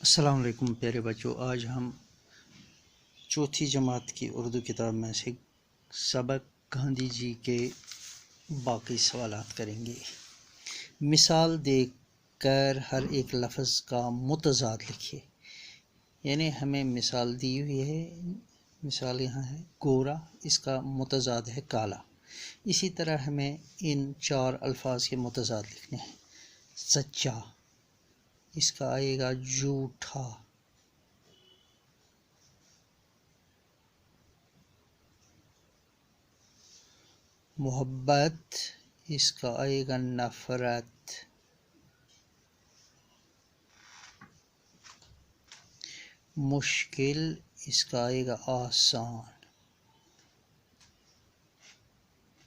السلام علیکم پیارے بچوں، آج ہم چوتھی جماعت کی اردو کتاب میں سے سبق گاندھی جی کے باقی سوالات کریں گے۔ مثال دے کر ہر ایک لفظ کا متضاد لکھیے۔ یعنی ہمیں مثال دی ہوئی ہے، مثال یہاں ہے گورا، اس کا متضاد ہے کالا۔ اسی طرح ہمیں ان چار الفاظ کے متضاد لکھنے ہیں۔ سچا، اس کا آئے گا جھوٹا۔ محبت، اس کا آئے گا نفرت۔ مشکل، اس کا آئے گا آسان۔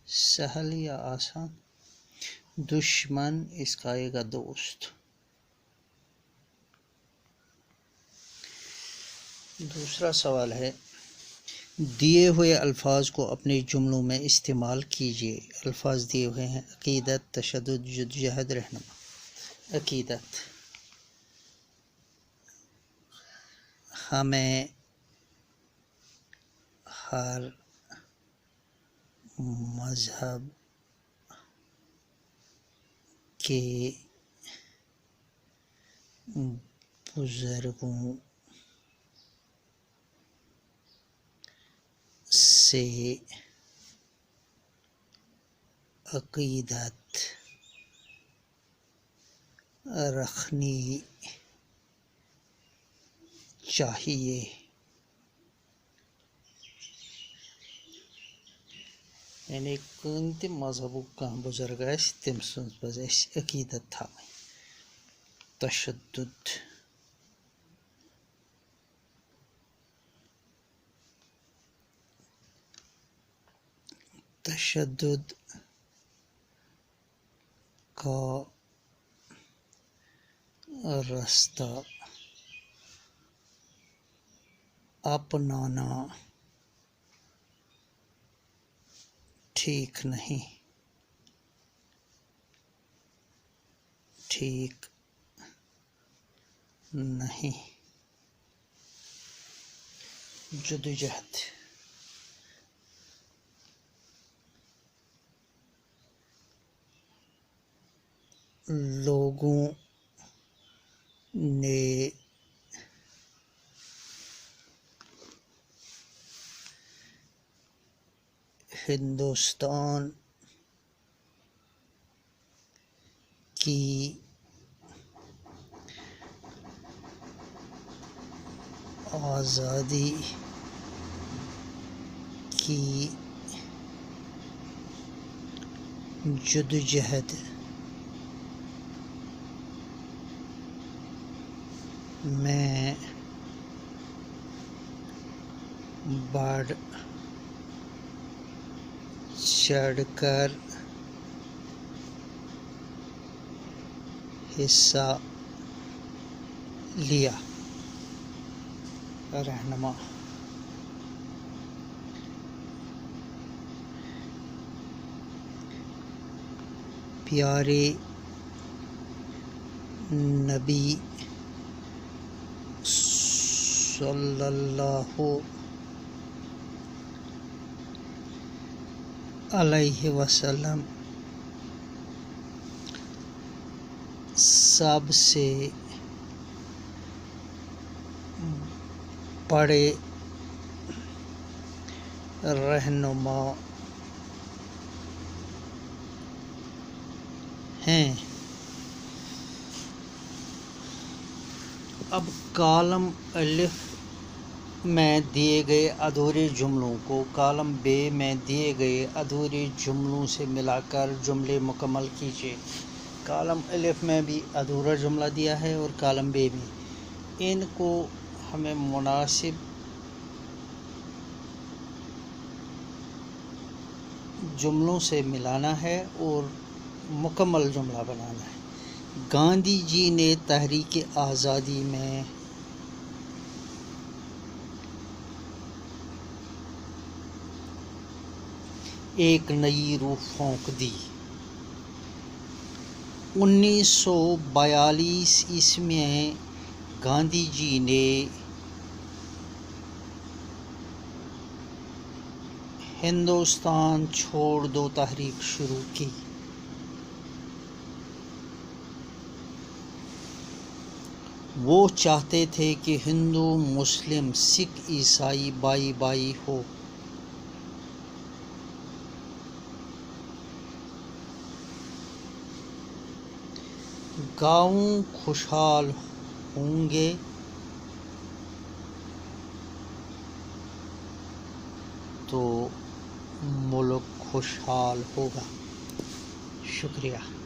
سہل یا آسان۔ دشمن، اس کا آئے گا دوست۔ دوسرا سوال ہے، دیے ہوئے الفاظ کو اپنے جملوں میں استعمال کیجیے۔ الفاظ دیے ہوئے ہیں: عقیدت، تشدد، جدوجہد، رہنما۔ عقیدت، ہمیں ہر مذہب کے بزرگوں سے عقیدت رکھنی چاہیے۔ یعنی کُنہِ تہِ مذہبُک کانٛہہ بُزرگ آسہِ تٔمۍ سٕنٛز پَزِ اَسہِ عقیدت تھاوٕنۍ۔ تشدد، تشدد کا راستہ اپنانا ٹھیک نہیں۔ جدوجہد، لوگوں نے ہندوستان کی آزادی کی جدوجہد میں بڑھ چڑھ کر حصہ لیا۔ رہنما، پیارے نبی صلی اللہ علیہ وسلم سب سے بڑے رہنما ہیں۔ اب کالم الف میں دیے گئے ادھورے جملوں کو کالم بے میں دیے گئے ادھورے جملوں سے ملا کر جملے مکمل کیجیے۔ کالم الف میں بھی ادھورا جملہ دیا ہے اور کالم بے میں، ان کو ہمیں مناسب جملوں سے ملانا ہے اور مکمل جملہ بنانا ہے۔ گاندھی جی نے تحریک آزادی میں ایک نئی روح پھونک دی۔ 1942 میں گاندھی جی نے ہندوستان چھوڑ دو تحریک شروع کی، وہ چاہتے تھے کہ ہندو مسلم سکھ عیسائی بائی بائی ہو۔ گاؤں خوشحال ہوں گے تو ملک خوشحال ہوگا۔ شکریہ۔